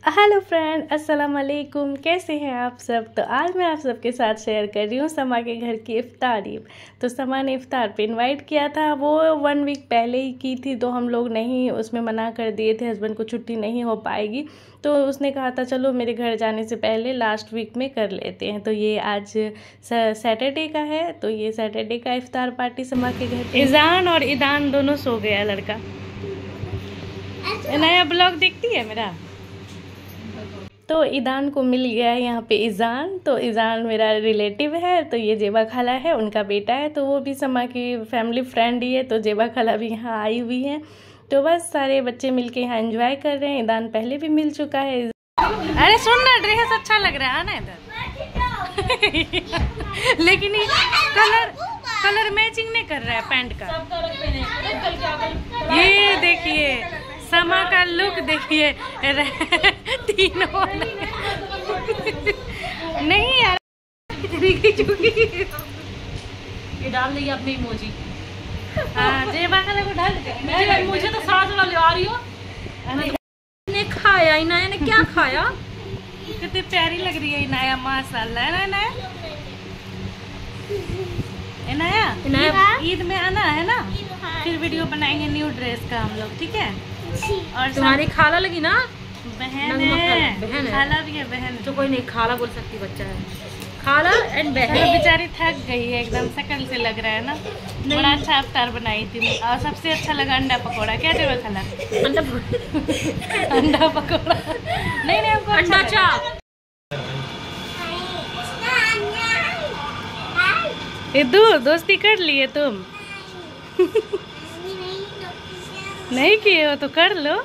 Hello friend, अस्सलाम वालेकुम। कैसे हैं आप सब। तो आज मैं आप सबके साथ शेयर कर रही हूँ समा के घर की इफ्तारी। तो समा ने इफ्तार पे इनवाइट किया था, वो 1 वीक पहले ही की थी, तो हम लोग नहीं, उसमें मना कर दिए थे, हस्बैंड को छुट्टी नहीं हो पाएगी। तो उसने कहा था चलो मेरे घर जाने से पहले लास्ट वीक में कर लेते हैं। तो ये आज सैटरडे का है, तो ये सैटरडे का इफ्तार पार्टी समा के घर। इजान और ईदान दोनों सो गया लड़का। नया ब्लॉग देखती है मेरा। तो ईदान को मिल गया है यहाँ पे ईजान। तो ईजान मेरा रिलेटिव है, तो ये जेबा खाला है, उनका बेटा है, तो वो भी समा की फैमिली फ्रेंड ही है। तो जेबा खाला भी यहाँ आई हुई है। तो बस सारे बच्चे मिलके यहाँ एंजॉय कर रहे हैं। ईदान पहले भी मिल चुका है। अरे सुन ना, ड्रेस अच्छा लग रहा है ना इधर। लेकिन ये कलर मैचिंग नहीं कर रहा है पैंट का। ये देखिए समा का लुक देखिए। तीनों नहीं यार, ये डाल दी अपनी इमोजी। हाँ जेबा खाला को डाल दे। मुझे तो साथ वाला ले आ रही हो। ने खाया इनाया ने क्या खाया। कितनी प्यारी लग रही है इनाया, माशाल्लाह। है ना इनाया, ईद में आना है ना, फिर वीडियो बनाएंगे न्यू ड्रेस का हम लोग, ठीक है। और तुम्हारी खाला लगी ना, बहन है, खाला भी है, बहन तो कोई नहीं खाला बोल सकती, बच्चा है खाला एंड बहन। बेचारी थक गई है एकदम, शकल से लग रहा है ना। बड़ा अच्छा इफ्तार बनाई थी, और सबसे अच्छा लगा अंडा पकौड़ा। क्या जेबा खाला? अंडा पकौड़ा नहीं हमको अंडा चाप। ये दोस्ती कर लिए तुम। नहीं किए हो तो कर लो।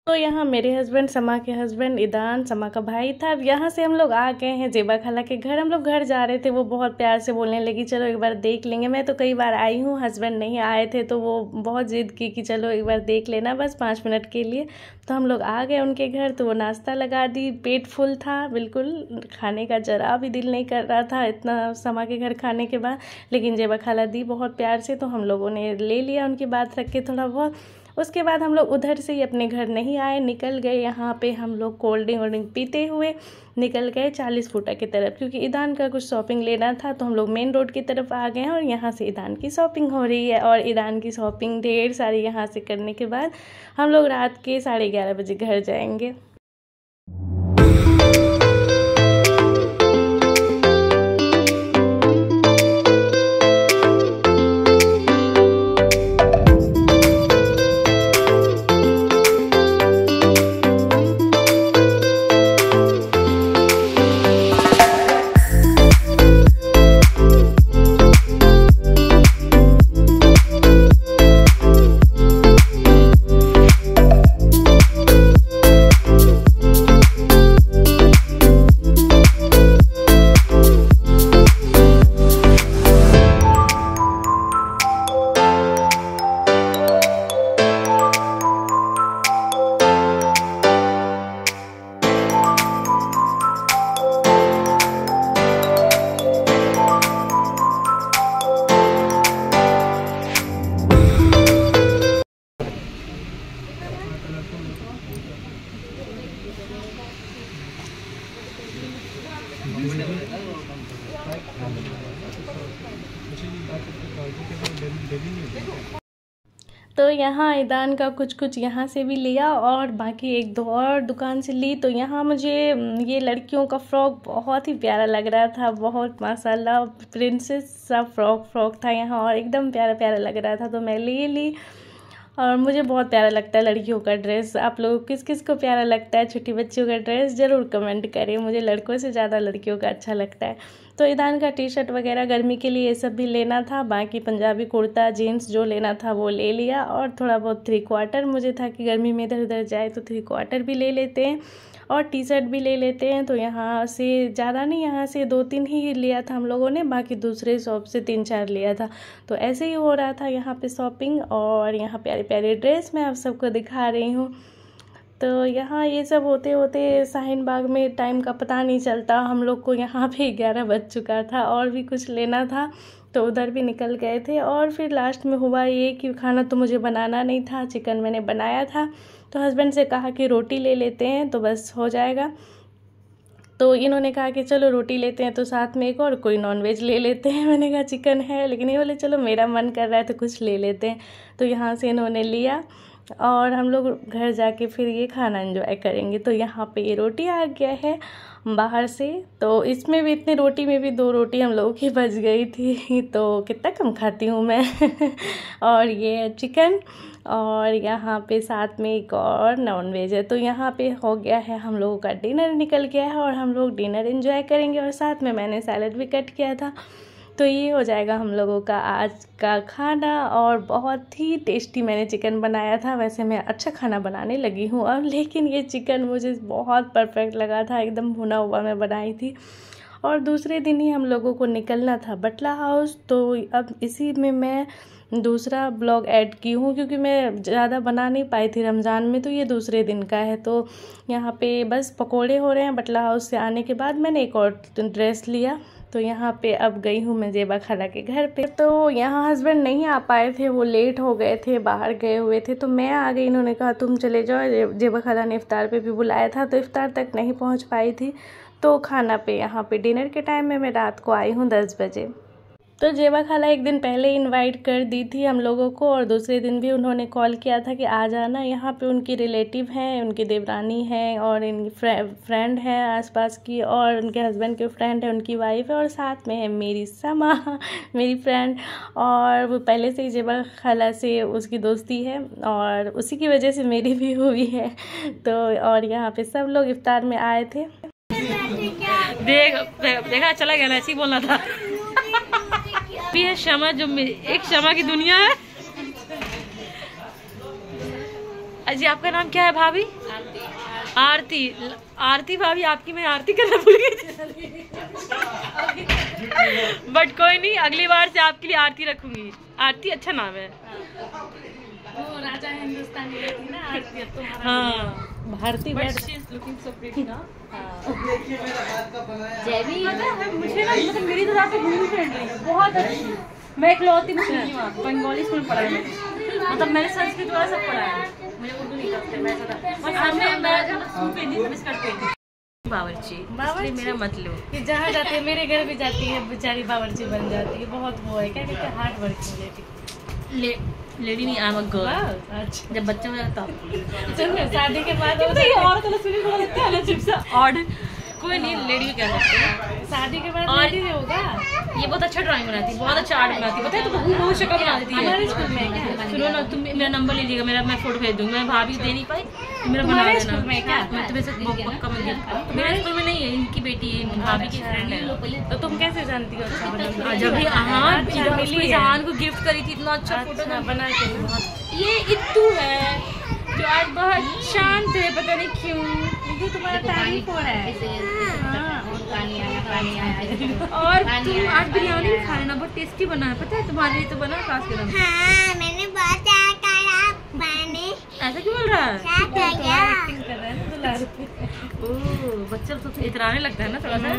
तो यहाँ मेरे हस्बैंड, समा के हस्बैंड, ईदान समा का भाई था। अब यहाँ से हम लोग आ गए हैं जेबा खाला के घर। हम लोग घर जा रहे थे, वो बहुत प्यार से बोलने लगी चलो एक बार देख लेंगे। मैं तो कई बार आई हूँ, हस्बैंड नहीं आए थे, तो वो बहुत ज़िद की कि चलो एक बार देख लेना, बस 5 मिनट के लिए। तो हम लोग आ गए उनके घर। तो वो नाश्ता लगा दी, पेट फुल था बिल्कुल, खाने का जरा भी दिल नहीं कर रहा था इतना समा के घर खाने के बाद। लेकिन जेबा खाला दी बहुत प्यार से, तो हम लोगों ने ले लिया उनकी बात रख के थोड़ा बहुत। उसके बाद हम लोग उधर से ही अपने घर नहीं आए, निकल गए। यहाँ पे हम लोग कोल्ड ड्रिंक पीते हुए निकल गए 40 फुटा की तरफ, क्योंकि ईदान का कुछ शॉपिंग लेना था। तो हम लोग मेन रोड की तरफ आ गए हैं, और यहाँ से ईदान की शॉपिंग हो रही है। और ईदान की शॉपिंग ढेर सारी यहाँ से करने के बाद हम लोग रात के 11:30 बजे घर जाएंगे। तो यहाँ ईदान का कुछ यहाँ से भी लिया, और बाकी 1-2 और दुकान से ली। तो यहाँ मुझे ये लड़कियों का फ्रॉक बहुत ही प्यारा लग रहा था, बहुत माशाल्लाह प्रिंसेस सा फ्रॉक था यहाँ, और एकदम प्यारा लग रहा था। तो मैं ले ली, और मुझे बहुत प्यारा लगता है लड़कियों का ड्रेस। आप लोगों को किस किस को प्यारा लगता है छोटी बच्चियों का ड्रेस, ज़रूर कमेंट करें। मुझे लड़कों से ज़्यादा लड़कियों का अच्छा लगता है। तो ईदान का टी शर्ट वगैरह गर्मी के लिए ये सब भी लेना था। बाकी पंजाबी कुर्ता जीन्स जो लेना था वो ले लिया, और थोड़ा बहुत 3/4 मुझे था कि गर्मी में इधर उधर जाए तो 3/4 भी ले लेते हैं, और टी शर्ट भी ले लेते हैं। तो यहाँ से ज़्यादा नहीं, यहाँ से 2-3 ही लिया था हम लोगों ने, बाकी दूसरे शॉप से 3-4 लिया था। तो ऐसे ही हो रहा था यहाँ पे शॉपिंग। और यहाँ प्यारे प्यारे ड्रेस मैं आप सबको दिखा रही हूँ। तो यहाँ ये सब होते होते शाहीन बाग में टाइम का पता नहीं चलता। हम लोग को यहाँ पे 11 बज चुका था, और भी कुछ लेना था। तो उधर भी निकल गए थे। और फिर लास्ट में हुआ ये कि खाना तो मुझे बनाना नहीं था, चिकन मैंने बनाया था, तो हस्बैंड से कहा कि रोटी ले लेते हैं तो बस हो जाएगा। तो इन्होंने कहा कि चलो रोटी लेते हैं तो साथ में एक और कोई नॉनवेज ले लेते हैं। मैंने कहा चिकन है, लेकिन ये बोले चलो मेरा मन कर रहा है तो कुछ ले लेते हैं। तो यहाँ से इन्होंने लिया और हम लोग घर जाके फिर ये खाना एंजॉय करेंगे। तो यहाँ पे ये रोटी आ गया है बाहर से, तो इसमें भी इतनी रोटी में भी 2 रोटी हम लोगों की बच गई थी, तो कितना कम खाती हूँ मैं। और ये चिकन और यहाँ पे साथ में एक और नॉनवेज है। तो यहाँ पे हो गया है, हम लोगों का डिनर निकल गया है और हम लोग डिनर एंजॉय करेंगे। और साथ में मैंने सैलड भी कट किया था। तो ये हो जाएगा हम लोगों का आज का खाना। और बहुत ही टेस्टी मैंने चिकन बनाया था। वैसे मैं अच्छा खाना बनाने लगी हूँ अब, लेकिन ये चिकन मुझे बहुत परफेक्ट लगा था, एकदम भुना हुआ मैं बनाई थी। और दूसरे दिन ही हम लोगों को निकलना था बटला हाउस, तो अब इसी में मैं दूसरा ब्लॉग ऐड की हूँ, क्योंकि मैं ज़्यादा बना नहीं पाई थी रमज़ान में, तो ये दूसरे दिन का है। तो यहाँ पे बस पकोड़े हो रहे हैं। बटला हाउस से आने के बाद मैंने एक और ड्रेस लिया, तो यहाँ पे अब गई हूँ मैं जेबा खाला के घर पे। तो यहाँ हस्बैंड नहीं आ पाए थे, वो लेट हो गए थे, बाहर गए हुए थे, तो मैं आ गई। इन्होंने कहा तुम चले जाओ। जेबा खाला ने इफ्तार पे भी बुलाया था, तो इफ्तार तक नहीं पहुँच पाई थी। तो खाना पे यहाँ पे डिनर के टाइम में मैं रात को आई हूँ 10 बजे। तो जेबा खाला एक दिन पहले इनवाइट कर दी थी हम लोगों को, और दूसरे दिन भी उन्होंने कॉल किया था कि आ जाना। यहाँ पे उनकी रिलेटिव हैं, उनकी देवरानी हैं और इनकी फ्रेंड है आसपास की, और उनके हस्बैंड के फ्रेंड है, उनकी वाइफ है, और साथ में है मेरी समा मेरी फ्रेंड। और वो पहले से ही जेबा खाला से उसकी दोस्ती है और उसी की वजह से मेरी भी हुई है। तो और यहाँ पे सब लोग इफ्तार में आए थे। देखा चला गया, ऐसे ही बोलना था। भी है शमा, जो एक शमा की दुनिया है। अजी आपका नाम क्या है भाभी? आरती। आरती भाभी आपकी मैं आरती करना भूल गई थी। बट कोई नहीं, अगली बार से आपके लिए आरती रखूंगी। आरती अच्छा नाम है। वो राजा हिंदुस्तानी रहती ना आरती, अब तुम्हारा हाँ भारती। लुकिंग सो प्रीटी ना। जैवी मुझे ना, मतलब मेरी तो रात घूमी फ्रेंडली बहुत अच्छी। मैं इकलौती मुस्लिम हूँ, बंगाली स्कूल पढ़ा है मैंने, मतलब मैंने संस्कृत वाला सब पढ़ा है, मुझे उर्दू नहीं करते मैं और सामने मैं मिस करते हैं बावर्ची मेरा मतलब कि जहाँ जाती है, मेरे घर भी जाती है बेचारी, बावर्ची बन जाती है। बहुत वो है, क्या कहते हैं, हार्ड वर्किंग लेडी नहीं, आई एम अ गर्ल। अच्छा, जब बच्चा हो जाता चलो शादी के बाद और कोई नहीं, लेडी भी कह सकते हैं। शादी के बाद लेडी होगा। ये बहुत अच्छा ड्राइंग बनाती है, बहुत अच्छा आर्ट बनाती है, पता है तो बहुत शक्ल बना देती है। हमारे स्कूल में क्या? सुनो ना, तुम मेरा नंबर ले लीजिएगा, मैं फोटो भेज दूंगी। मैं भाभी दे नहीं पाई, मेरा बना देना। स्कूल में क्या? मैं तुम्हें से पक्का मैं मेरे स्कूल में नहीं है, इनकी बेटी है, भाभी की फ्रेंड है। तो तुम कैसे जानती हो? अच्छा बना, जब भी हाँ जहान को गिफ्ट करी थी, इतना अच्छा फोटो बना के बहुत। ये इत्तू है जो आज बहुत शांत है, पता नहीं क्यों। ये तुम्हारा तारीफ हो रहा है। और तुम आज बिरयानी भी खा लेना, बहुत टेस्टी बना है, पता है तुम्हारे लिए तो बना खास कर। हाँ, मैंने बहुत ऐसा क्यों बोल रहा है? एक्टिंग कर रहा है ना, ओह बच्चा तो इतराने लगता है ना थोड़ा सा।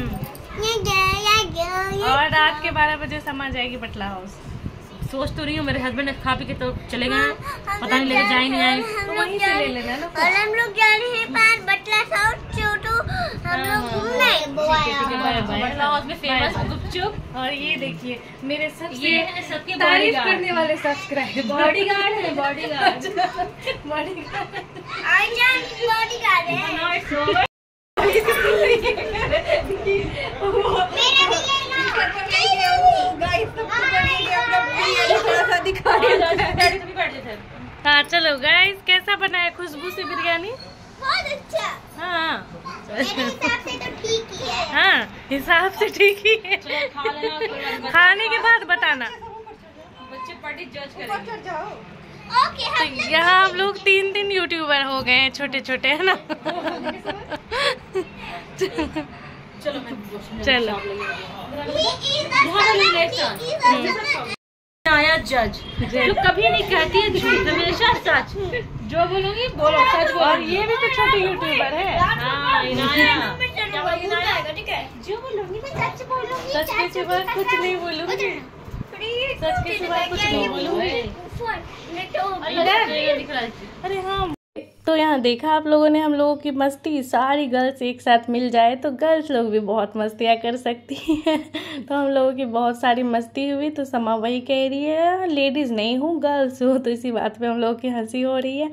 और रात के 12 बजे समा जाएगी बटला हाउस। सोच तो रही हूँ, मेरे हस्बैंड खा पी के तो चले गए, पता नहीं लेके जाए नहीं आए, तो वहीं से ले लेना ना। और हम लोग जा रहे हैं पार बटला साउथ छोटू, हम लोग घूमने बटला हाउस में फेमस गुपचुप। और ये देखिए मेरे सबसे ये सबके तारीफ करने वाले सब्सक्राइबर, बॉडीगार्ड है, बॉडीगार्ड बॉडीगार्ड बॉडीगार्ड है। हाँ चलो गाइस, कैसा बना है खुशबू से बिरयानी? बहुत अच्छा। हाँ मेरे हिसाब से तो ठीक ही है। हाँ, हिसाब से ठीक ही है। खाने के बाद बताना। बच्चे पार्टी जज करेंगे। ओके, तो यहाँ हम लोग 3 यूट्यूबर हो गए हैं, छोटे छोटे, है ना। चलो आया जज जो कभी नहीं कहती है झूठ, हमेशा सच। जो बोलूंगी बोलो, सच बोलो। और ये भी तो छोटे यूट्यूबर है। हाँ, इनाया। ठीक है, जो बोलूंगी मैं सच बोलूंगी। सच के सिवा कुछ नहीं बोलूंगी। सच के सिवा कुछ नहीं बोलूंगी। अरे हाँ, तो यहाँ देखा आप लोगों ने हम लोगों की मस्ती, सारी गर्ल्स एक साथ मिल जाए तो गर्ल्स लोग भी बहुत मस्तियाँ कर सकती हैं। तो हम लोगों की बहुत सारी मस्ती हुई। तो समा वही कह रही है लेडीज़ नहीं हूँ गर्ल्स हूँ, तो इसी बात पे हम लोगों की हंसी हो रही है।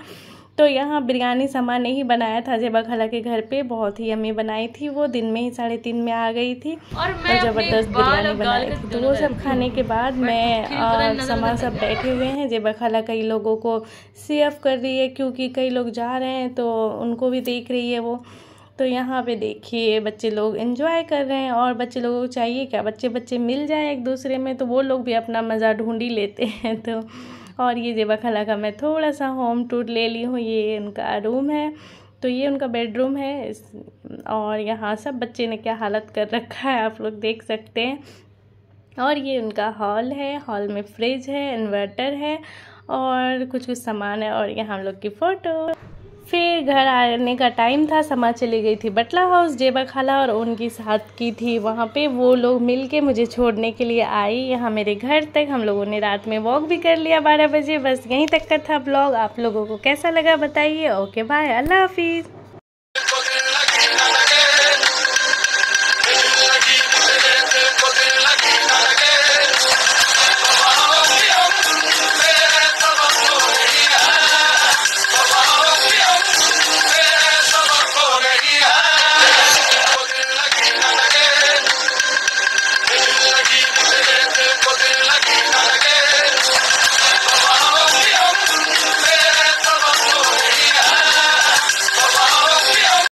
तो यहाँ बिरयानी समा ने ही बनाया था जेबा खाला के घर पे, बहुत ही यम्मी बनाई थी वो, दिन में ही 3:30 में आ गई थी और ज़बरदस्त बिरयानी बनाई थी। तो वो सब खाने के बाद मैं और समा सब बैठे हुए हैं। जेबा खाला कई लोगों को सेव कर रही है क्योंकि कई लोग जा रहे हैं तो उनको भी देख रही है वो। तो यहाँ पे देखिए बच्चे लोग एंजॉय कर रहे हैं, और बच्चे लोगों को चाहिए क्या, बच्चे बच्चे मिल जाएं एक दूसरे में तो वो लोग भी अपना मज़ा ढूंढ ही लेते हैं। तो और ये जेबा खाला का मैं थोड़ा सा होम टूर ले ली हूँ। ये उनका रूम है, तो ये उनका बेडरूम है। और यहाँ सब बच्चे ने क्या हालत कर रखा है आप लोग देख सकते हैं। और ये उनका हॉल है, हॉल में फ्रिज है, इन्वर्टर है और कुछ कुछ सामान है। और यहाँ हम लोग की फ़ोटो। फिर घर आने का टाइम था, समा चली गई थी बटला हाउस, जेबा खाला और उनकी साथ की थी वहाँ पे। वो लोग मिलके मुझे छोड़ने के लिए आई यहाँ मेरे घर तक। हम लोगों ने रात में वॉक भी कर लिया 12 बजे। बस यहीं तक का था ब्लॉग। आप लोगों को कैसा लगा बताइए। ओके बाय, अल्लाह हाफिज़।